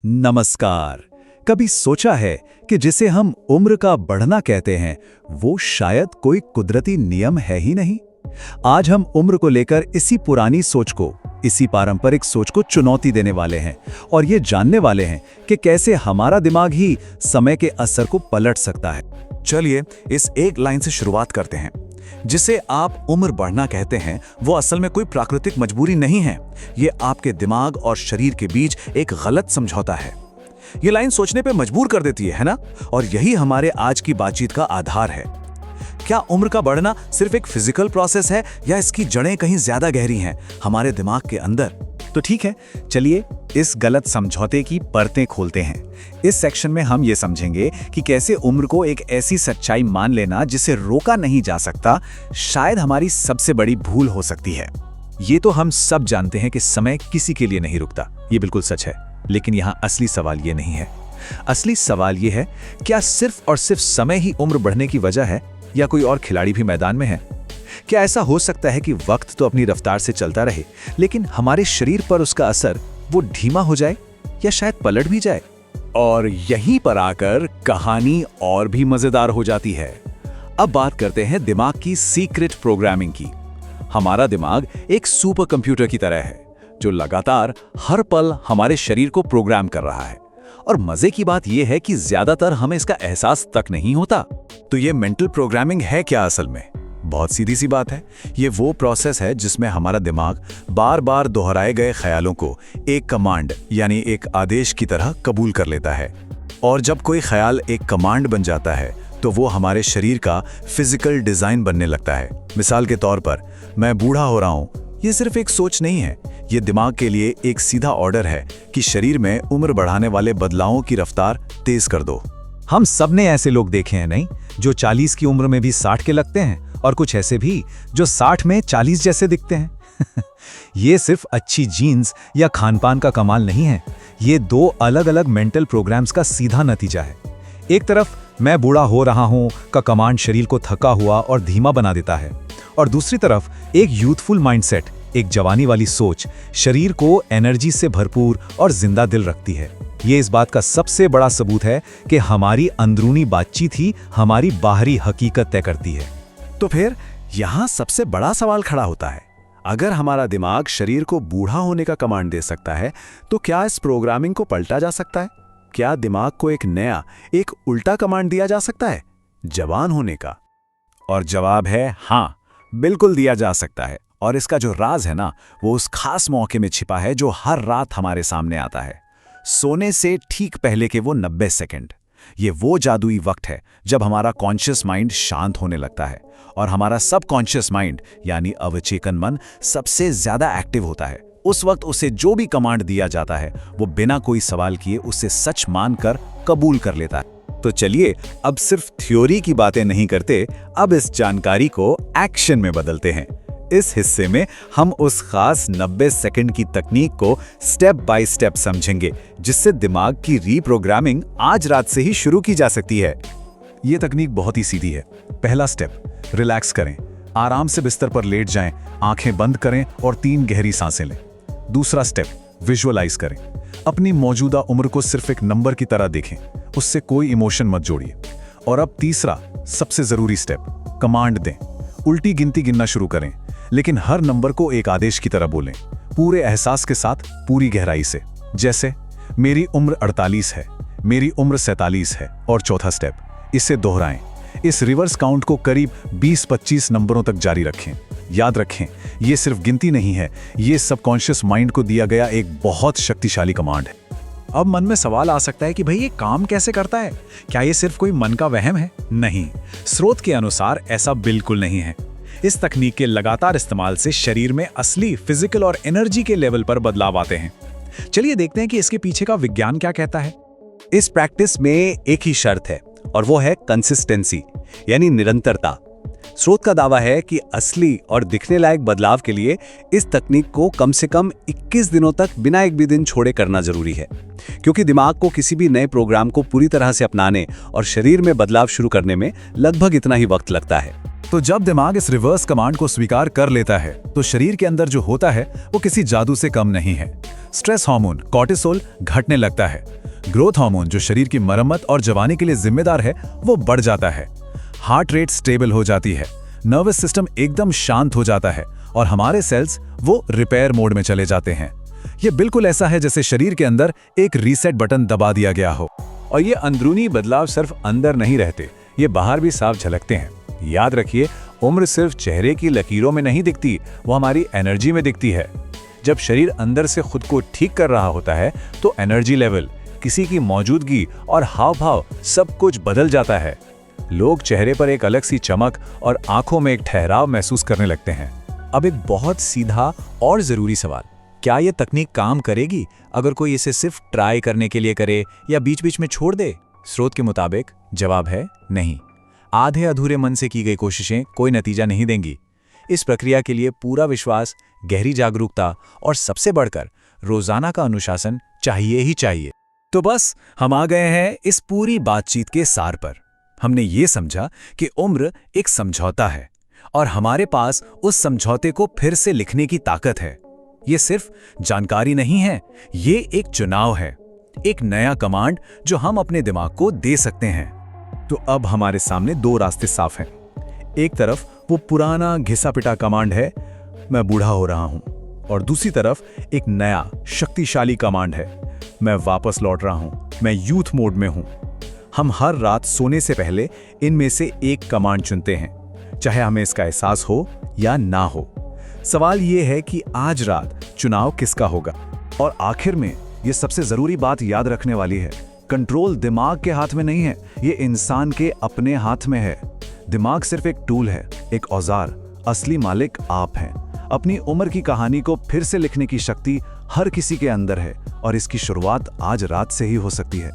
नमस्कार। कभी सोचा है कि जिसे हम उम्र का बढ़ना कहते हैं वो शायद कोई कुदरती नियम है ही नहीं। आज हम उम्र को लेकर इसी पुरानी सोच को, इसी पारंपरिक सोच को चुनौती देने वाले हैं और ये जानने वाले हैं कि कैसे हमारा दिमाग ही समय के असर को पलट सकता है। चलिए इस एक लाइन से शुरुआत करते हैं। जिसे आप उम्र बढ़ना कहते हैं वो असल में कोई प्राकृतिक मजबूरी नहीं है। ये आपके दिमाग और शरीर के बीच एक गलत समझौता है। ये लाइन सोचने पे मजबूर कर देती है ना? और यही हमारे आज की बातचीत का आधार है। क्या उम्र का बढ़ना सिर्फ एक फिजिकल प्रोसेस है या इसकी जड़ें कहीं ज्यादा गहरी हैं हमारे दिमाग के अंदर? तो ठीक है, चलिए इस गलत समझौते की परतें खोलते हैं। इस सेक्शन में हम ये समझेंगे कि कैसे उम्र को एक ऐसी सच्चाई मान लेना जिसे रोका नहीं जा सकता शायद हमारी सबसे बड़ी भूल हो सकती है। ये तो हम सब जानते हैं कि समय किसी के लिए नहीं रुकता, ये बिल्कुल सच है। लेकिन यहाँ असली सवाल ये नहीं है। असली सवाल ये है, क्या सिर्फ और सिर्फ समय ही उम्र बढ़ने की वजह है या कोई और खिलाड़ी भी मैदान में है? क्या ऐसा हो सकता है कि वक्त तो अपनी रफ्तार से चलता रहे लेकिन हमारे शरीर पर उसका असर वो धीमा हो जाए या शायद पलट भी जाए? और यहीं पर आकर कहानी और भी मजेदार हो जाती है। अब बात करते हैं दिमाग की सीक्रेट प्रोग्रामिंग की। हमारा दिमाग एक सुपर कंप्यूटर की तरह है जो लगातार हर पल हमारे शरीर को प्रोग्राम कर रहा है। और मजे की बात यह है कि ज्यादातर हमें इसका एहसास तक नहीं होता। तो ये मेंटल प्रोग्रामिंग है क्या असल में? बहुत सीधी सी बात है। ये वो प्रोसेस है जिसमें हमारा दिमाग बार बार दोहराए गए ख्यालों को एक कमांड यानी एक आदेश की तरह कबूल कर लेता है। और जब कोई ख्याल एक कमांड बन जाता है तो वो हमारे शरीर का फिजिकल डिजाइन बनने लगता है। मिसाल के तौर पर, मैं बूढ़ा हो रहा हूँ, ये सिर्फ एक सोच नहीं है, ये दिमाग के लिए एक सीधा ऑर्डर है कि शरीर में उम्र बढ़ाने वाले बदलावों की रफ्तार तेज कर दो। हम सब ने ऐसे लोग देखे हैं नहीं, जो 40 की उम्र में भी 60 के लगते हैं और कुछ ऐसे भी जो 60 में 40 जैसे दिखते हैं। ये सिर्फ अच्छी जीन्स या खानपान का कमाल नहीं है, ये दो अलग अलग मेंटल प्रोग्राम्स का सीधा नतीजा है। एक तरफ मैं बूढ़ा हो रहा हूं का कमांड शरीर को थका हुआ और धीमा बना देता है, और दूसरी तरफ एक यूथफुल माइंडसेट, एक जवानी वाली सोच शरीर को एनर्जी से भरपूर और जिंदा दिल रखती है। ये इस बात का सबसे बड़ा सबूत है कि हमारी अंदरूनी बातचीत ही हमारी बाहरी हकीकत तय करती है। तो फिर यहाँ सबसे बड़ा सवाल खड़ा होता है, अगर हमारा दिमाग शरीर को बूढ़ा होने का कमांड दे सकता है तो क्या इस प्रोग्रामिंग को पलटा जा सकता है? क्या दिमाग को एक नया, एक उल्टा कमांड दिया जा सकता है, जवान होने का? और जवाब है हाँ, बिल्कुल दिया जा सकता है। और इसका जो राज है ना, वो उस खास मौके में छिपा है जो हर रात हमारे सामने आता है, सोने से ठीक पहले के वो 90 सेकंड। ये वो जादुई वक्त है जब हमारा कॉन्शियस माइंड शांत होने लगता है और हमारा सबकॉन्शियस माइंड यानी अवचेतन मन सबसे ज्यादा एक्टिव होता है। उस वक्त उसे जो भी कमांड दिया जाता है वो बिना कोई सवाल किए उसे सच मानकर कबूल कर लेता है। तो चलिए अब सिर्फ थ्योरी की बातें नहीं करते, अब इस जानकारी को एक्शन में बदलते हैं। इस हिस्से में हम उस खास 90 सेकंड की तकनीक को स्टेप बाय स्टेप समझेंगे जिससे दिमाग की रीप्रोग्रामिंग आज रात से ही शुरू की जा सकती है। ये तकनीक बहुत ही सीधी है। पहला स्टेप, रिलैक्स करें। आराम से बिस्तर पर लेट जाएं, आंखें बंद करें और 3 गहरी सांसें लें। दूसरा स्टेप, विजुअलाइज करें। अपनी मौजूदा उम्र को सिर्फ एक नंबर की तरह देखें, उससे कोई इमोशन मत जोड़िए। और अब तीसरा सबसे जरूरी स्टेप, कमांड दें। उल्टी गिनती गिनना शुरू करें, लेकिन हर नंबर को एक आदेश की तरह बोलें, पूरे एहसास के साथ, पूरी गहराई से। जैसे मेरी उम्र 48 है, मेरी उम्र 47 है। और चौथा स्टेप, इसे दोहराएं। इस रिवर्स काउंट को करीब 20-25 नंबरों तक जारी रखें। याद रखें, ये सिर्फ गिनती नहीं है, ये सबकॉन्शियस माइंड को दिया गया एक बहुत शक्तिशाली कमांड है। अब मन में सवाल आ सकता है कि भाई ये काम कैसे करता है? क्या ये सिर्फ कोई मन का वहम है? नहीं, स्रोत के अनुसार ऐसा बिल्कुल नहीं है। इस तकनीक के लगातार इस्तेमाल से शरीर में असली फिजिकल और एनर्जी के लेवल पर बदलाव आते हैं। चलिए देखते हैं कि इसके पीछे का विज्ञान क्या कहता है। इस प्रैक्टिस में एक ही शर्त है और वो है कंसिस्टेंसी यानी निरंतरता। स्रोत का दावा है कि असली और दिखने लायक बदलाव के लिए इस तकनीक को कम से कम 21 दिनों तक बिना एक भी दिन छोड़े करना जरूरी है, क्योंकि दिमाग को किसी भी नए प्रोग्राम को पूरी तरह से अपनाने और शरीर में बदलाव शुरू करने में लगभग इतना ही वक्त लगता है। तो जब दिमाग इस रिवर्स कमांड को स्वीकार कर लेता है तो शरीर के अंदर जो होता है वो किसी जादू से कम नहीं है। स्ट्रेस हार्मोन कॉर्टिसोल घटने लगता है। ग्रोथ हार्मोन जो शरीर की मरम्मत और जवानी के लिए जिम्मेदार है वो बढ़ जाता है। हार्ट रेट स्टेबल हो जाती है। नर्वस सिस्टम एकदम शांत हो जाता है और हमारे सेल्स वो रिपेयर मोड में चले जाते हैं। ये बिल्कुल ऐसा है जैसे शरीर के अंदर एक रीसेट बटन दबा दिया गया हो। और ये अंदरूनी बदलाव सिर्फ अंदर नहीं रहते, ये बाहर भी साफ झलकते हैं। याद रखिए, उम्र सिर्फ चेहरे की लकीरों में नहीं दिखती, वो हमारी एनर्जी में दिखती है। जब शरीर अंदर से खुद को ठीक कर रहा होता है तो एनर्जी लेवल, किसी की मौजूदगी और हाव भाव सब कुछ बदल जाता है। लोग चेहरे पर एक अलग सी चमक और आंखों में एक ठहराव महसूस करने लगते हैं। अब एक बहुत सीधा और जरूरी सवाल, क्या यह तकनीक काम करेगी अगर कोई इसे सिर्फ ट्राई करने के लिए करे या बीच बीच में छोड़ दे? स्रोत के मुताबिक जवाब है नहीं। आधे अधूरे मन से की गई कोशिशें कोई नतीजा नहीं देंगी। इस प्रक्रिया के लिए पूरा विश्वास, गहरी जागरूकता और सबसे बढ़कर रोजाना का अनुशासन चाहिए ही चाहिए। तो बस हम आ गए हैं इस पूरी बातचीत के सार पर। हमने ये समझा कि उम्र एक समझौता है और हमारे पास उस समझौते को फिर से लिखने की ताकत है। ये सिर्फ जानकारी नहीं है, ये एक चुनाव है, एक नया कमांड जो हम अपने दिमाग को दे सकते हैं। तो अब हमारे सामने दो रास्ते साफ हैं। एक तरफ वो पुराना घिसा पिटा कमांड है, मैं बूढ़ा हो रहा हूं, और दूसरी तरफ एक नया शक्तिशाली कमांड है, मैं वापस लौट रहा हूं, मैं यूथ मोड में हूं। हम हर रात सोने से पहले इनमें से एक कमांड चुनते हैं, चाहे हमें इसका एहसास हो या ना हो। सवाल ये है कि आज रात चुनाव किसका होगा। और आखिर में ये सबसे जरूरी बात याद रखने वाली है, कंट्रोल दिमाग के हाथ में नहीं है, ये इंसान के अपने हाथ में है। दिमाग सिर्फ एक टूल है, एक औजार, असली मालिक आप हैं। अपनी उम्र की कहानी को फिर से लिखने की शक्ति हर किसी के अंदर है और इसकी शुरुआत आज रात से ही हो सकती है।